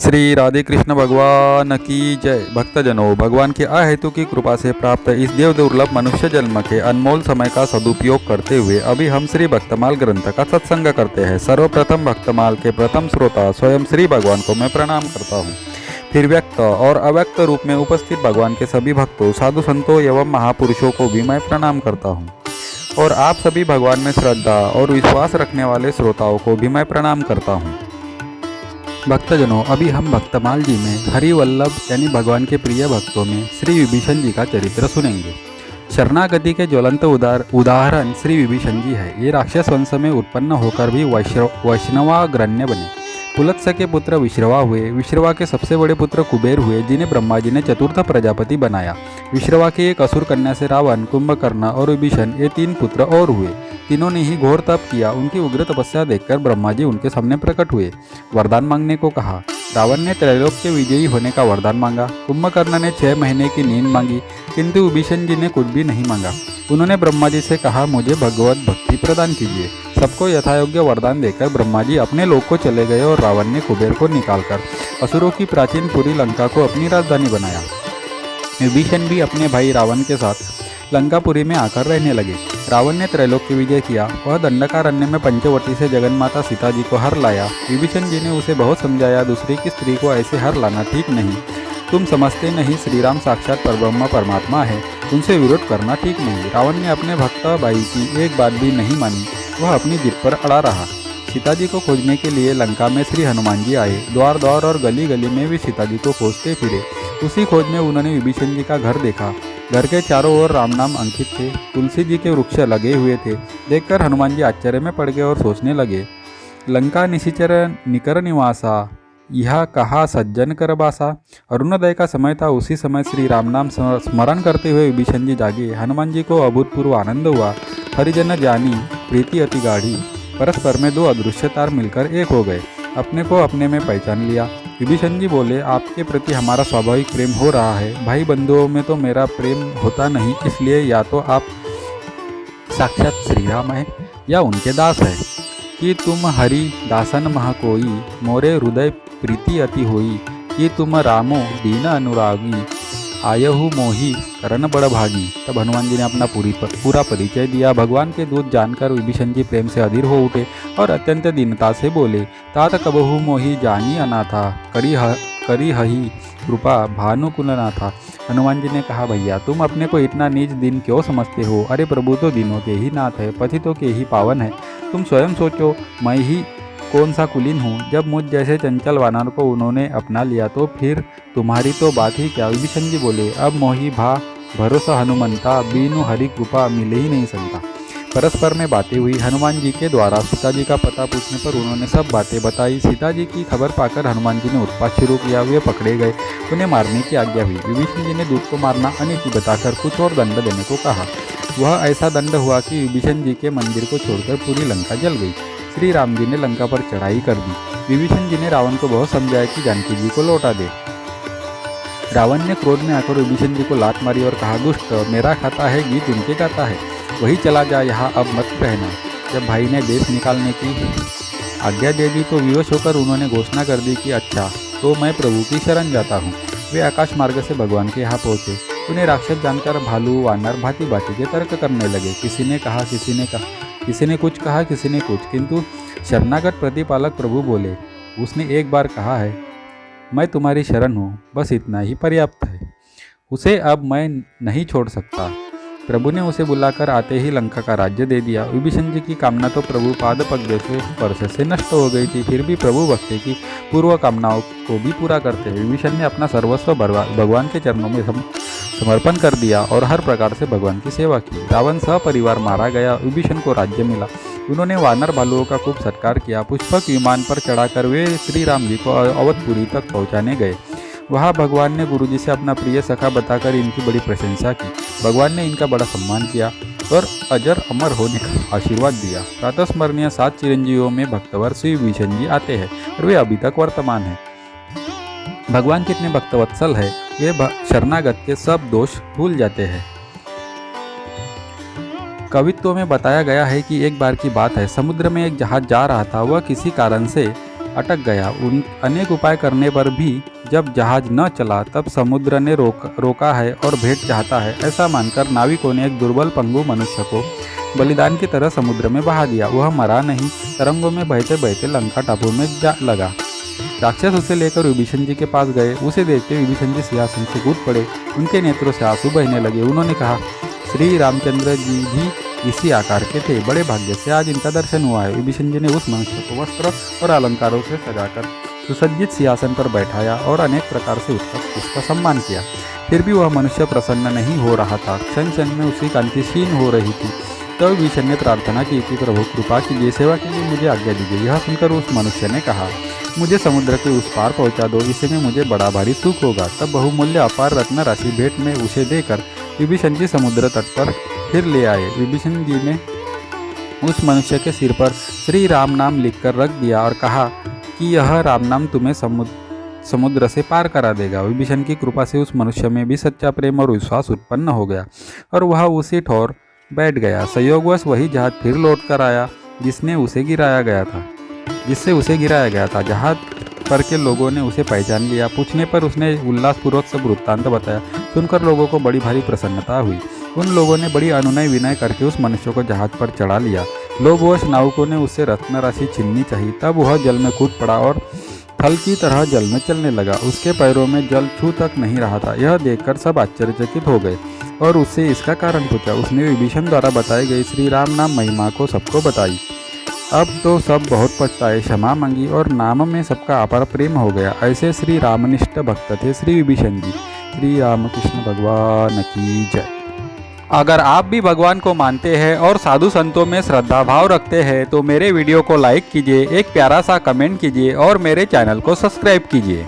श्री राधे कृष्ण भगवान की जय। भक्तजनों, भगवान की अहेतु की कृपा से प्राप्त इस देव दुर्लभ मनुष्य जन्म के अनमोल समय का सदुपयोग करते हुए अभी हम श्री भक्तमाल ग्रंथ का सत्संग करते हैं। सर्वप्रथम भक्तमाल के प्रथम श्रोता स्वयं श्री भगवान को मैं प्रणाम करता हूँ। फिर व्यक्त और अव्यक्त रूप में उपस्थित भगवान के सभी भक्तों, साधु संतों एवं महापुरुषों को भी मैं प्रणाम करता हूँ। और आप सभी भगवान में श्रद्धा और विश्वास रखने वाले श्रोताओं को भी मैं प्रणाम करता हूँ। भक्तजनों, अभी हम भक्तमाल जी में हरिवल्लभ यानी भगवान के प्रिय भक्तों में श्री विभीषण जी का चरित्र सुनेंगे। शरणागति के ज्वलंत उदाहरण श्री विभीषण जी है। ये राक्षस वंश में उत्पन्न होकर भी वैष्णवाग्रण्य बने। पुलत्स्य के पुत्र विश्रवा हुए। विश्रवा के सबसे बड़े पुत्र कुबेर हुए, जिन्हें ब्रह्मा जी ने चतुर्थ प्रजापति बनाया। विश्रवा की एक असुर कन्या से रावण, कुंभकर्ण और विभीषण ये 3 पुत्र और हुए। तीनों ने ही घोर तप किया। उनकी उग्र तपस्या देखकर ब्रह्मा जी उनके सामने प्रकट हुए। वरदान मांगने को कहा। रावण ने त्रैलोक्य विजयी होने का वरदान मांगा। कुंभकर्ण ने 6 महीने की नींद मांगी, किंतु विभीषण जी ने कुछ भी नहीं मांगा। उन्होंने ब्रह्मा जी से कहा, मुझे भगवत भक्ति प्रदान कीजिए। सबको यथायोग्य वरदान देकर ब्रह्मा जी अपने लोक को चले गए और रावण ने कुबेर को निकालकर असुरों की प्राचीन पूरी लंका को अपनी राजधानी बनाया। विभीषण भी अपने भाई रावण के साथ लंकापुरी में आकर रहने लगे। रावण ने त्रैलोक्य विजय किया। वह दंडकारण्य में पंचवटी से जगन्माता सीता जी को हर लाया। विभीषण जी ने उसे बहुत समझाया, दूसरी की स्त्री को ऐसे हर लाना ठीक नहीं। तुम समझते नहीं, श्री राम साक्षात परब्रह्म परमात्मा है, उनसे विरोध करना ठीक नहीं। रावण ने अपने भक्त भाई की एक बात भी नहीं मानी। वह अपनी जिद पर अड़ा रहा। सीता जी को खोजने के लिए लंका में श्री हनुमान जी आए। द्वार द्वार और गली गली में भी सीता जी को खोजते फिरे। उसी खोज में उन्होंने विभीषण जी का घर देखा। घर के चारों ओर राम नाम अंकित थे। तुलसी जी के वृक्ष लगे हुए थे। देखकर हनुमान जी आश्चर्य में पड़ गए और सोचने लगे, लंका निशिचर निकर निवासा, यह कहा सज्जन कर बासा। अरुणोदय का समय था। उसी समय श्री राम नाम स्मरण करते हुए विभीषण जी जागे। हनुमान जी को अभूतपूर्व आनंद हुआ। हरिजन जानी प्रीति अति गाढ़ी। परस्पर में 2 अदृश्य तार मिलकर एक हो गए। अपने को अपने में पहचान लिया। विभीषण जी बोले, आपके प्रति हमारा स्वाभाविक प्रेम हो रहा है। भाई बंधुओं में तो मेरा प्रेम होता नहीं, इसलिए या तो आप साक्षात श्री राम है या उनके दास है। कि तुम हरि दासन मह कोई, मोरे हृदय प्रीति अति होई। कि तुम रामो दीन अनुरागी, आयहु मोही करण बड़ भागी। तब हनुमान जी ने अपना पूरा परिचय दिया। भगवान के दूत जानकर विभीषण जी प्रेम से अधीर हो उठे और अत्यंत दीनता से बोले, तात कबहु मोही जानी अनाथा, करी हही कृपा भानुकुल नाथा। हनुमान जी ने कहा, भैया तुम अपने को इतना नीच दिन क्यों समझते हो? अरे प्रभु तो दिनों के ही नाथ है, पतितों के ही पावन है। तुम स्वयं सोचो, मैं ही कौन सा कुलीन हूँ। जब मुझ जैसे चंचल वानर को उन्होंने अपना लिया तो फिर तुम्हारी तो बात ही क्या। विभीषण जी बोले, अब मोही भा भरोसा हनुमंता, बीनु हरि कृपा मिले ही नहीं सकता। परस्पर में बातें हुई। हनुमान जी के द्वारा सीता जी का पता पूछने पर उन्होंने सब बातें बताई। सीता जी की खबर पाकर हनुमान जी ने उत्पात शुरू किया। वे पकड़े गए। उन्हें मारने की आज्ञा हुई। विभीषण जी ने दूत को मारना अनिति बताकर कुछ और दंड देने को कहा। वह ऐसा दंड हुआ कि विभीषण जी के मंदिर को छोड़कर पूरी लंका जल गई। श्री राम जी ने लंका पर चढ़ाई कर दी। विभीषण जी ने रावण को बहुत समझाया कि जानकी जी को लौटा दे। रावण ने क्रोध में आकर विभीषण जी को लात मारी और कहा, दुष्ट, मेरा खाता है गीत उनके गाता है, वही चला जा, यहाँ अब मत रहना। जब भाई ने देश निकालने की आज्ञा दे दी तो विवश होकर उन्होंने घोषणा कर दी कि अच्छा, तो मैं प्रभु की शरण जाता हूँ। वे आकाश मार्ग से भगवान के यहाँ पहुँचे। उन्हें राक्षस जानकर भालू वानर भांति भांति के तर्क करने लगे। किसी ने कुछ कहा, किसी ने कुछ, किंतु शरणागत प्रतिपालक प्रभु बोले, उसने एक बार कहा है, मैं तुम्हारी शरण हूँ, बस इतना ही पर्याप्त है। उसे अब मैं नहीं छोड़ सकता। प्रभु ने उसे बुलाकर आते ही लंका का राज्य दे दिया। विभीषण जी की कामना तो प्रभु पाद पद्म से स्पर्श से नष्ट हो गई थी, फिर भी प्रभु भक्ति की पूर्व कामनाओं को भी पूरा करते हैं। विभीषण ने अपना सर्वस्व भगवान के चरणों में समर्पण कर दिया और हर प्रकार से भगवान की सेवा की। रावण सपरिवार मारा गया। विभीषण को राज्य मिला। उन्होंने वानर भालुओं का खूब सत्कार किया। पुष्पक विमान पर चढ़ाकर वे श्री राम जी को अवधपुरी तक पहुंचाने गए। वहाँ भगवान ने गुरु जी से अपना प्रिय सखा बताकर इनकी बड़ी प्रशंसा की। भगवान ने इनका बड़ा सम्मान किया और अजर अमर होने का आशीर्वाद दिया। प्रातस्मरणीय 7 चिरंजीवियों में भक्तवर श्री विभीषण जी आते हैं और वे अभी तक वर्तमान हैं। भगवान कितने भक्तवत्सल है, वे शरणागत के सब दोष भूल जाते हैं। कवित्व में बताया गया है कि एक बार की बात है, समुद्र में एक जहाज जा रहा था। वह किसी कारण से अटक गया। उन अनेक उपाय करने पर भी जब जहाज न चला तब समुद्र ने रोका है और भेंट चाहता है, ऐसा मानकर नाविकों ने एक दुर्बल पंगु मनुष्य को बलिदान की तरह समुद्र में बहा दिया। वह मरा नहीं, तरंगों में बहते बहते लंका टापू में जा लगा। राक्षस उसे लेकर विभीषण जी के पास गए। उसे देखते विभीषण जी सिंहासन से कूद पड़े। उनके नेत्रों से आंसू बहने लगे। उन्होंने कहा, श्री रामचंद्र जी भी इसी आकार के थे, बड़े भाग्य से आज इनका दर्शन हुआ है। विभीषण जी ने उस मनुष्य को वस्त्र और अलंकारों से सजाकर सुसज्जित सिंहासन पर बैठाया और अनेक प्रकार से उसका सम्मान किया। फिर भी वह मनुष्य प्रसन्न नहीं हो रहा था। क्षण क्षण में उसकी कांति क्षीण हो रही थी। तब विभीषण ने प्रार्थना की कि प्रभु कृपा कीजिए, सेवा के लिए मुझे आज्ञा दीजिए। यह सुनकर उस मनुष्य ने कहा, मुझे समुद्र के उस पार पहुंचा दो, इससे में मुझे बड़ा भारी सुख होगा। तब बहुमूल्य अपार रत्न राशि भेंट में उसे देकर विभीषण जी समुद्र तट पर फिर ले आए। विभीषण जी ने उस मनुष्य के सिर पर श्री राम नाम लिखकर रख दिया और कहा कि यह राम नाम तुम्हें समुद्र से पार करा देगा। विभीषण की कृपा से उस मनुष्य में भी सच्चा प्रेम और विश्वास उत्पन्न हो गया और वह उसी ठौर बैठ गया। संयोगवश वही जहाज फिर लौट कर आया जिससे उसे गिराया गया था। जहाज पर के लोगों ने उसे पहचान लिया। पूछने पर उसने उल्लासपूर्वक सब वृत्तांत बताया। सुनकर लोगों को बड़ी भारी प्रसन्नता हुई। उन लोगों ने बड़ी अनुनय विनय करके उस मनुष्य को जहाज पर चढ़ा लिया। लोभवश नाविकों ने उससे रत्न राशि छीननी चाहिए। तब वह जल में कूद पड़ा और फल की तरह जल में चलने लगा। उसके पैरों में जल छू तक नहीं रहा था। यह देखकर सब आश्चर्यचकित हो गए और उससे इसका कारण पूछा। उसने विभीषण द्वारा बताई गई श्री राम नाम महिमा को सबको बताई। अब तो सब बहुत पछताए, क्षमा मांगी और नाम में सबका अपार प्रेम हो गया। ऐसे श्री रामनिष्ठ भक्त थे श्री विभीषण जी। श्री रामकृष्ण भगवान की जय। अगर आप भी भगवान को मानते हैं और साधु संतों में श्रद्धा भाव रखते हैं तो मेरे वीडियो को लाइक कीजिए, एक प्यारा सा कमेंट कीजिए और मेरे चैनल को सब्सक्राइब कीजिए।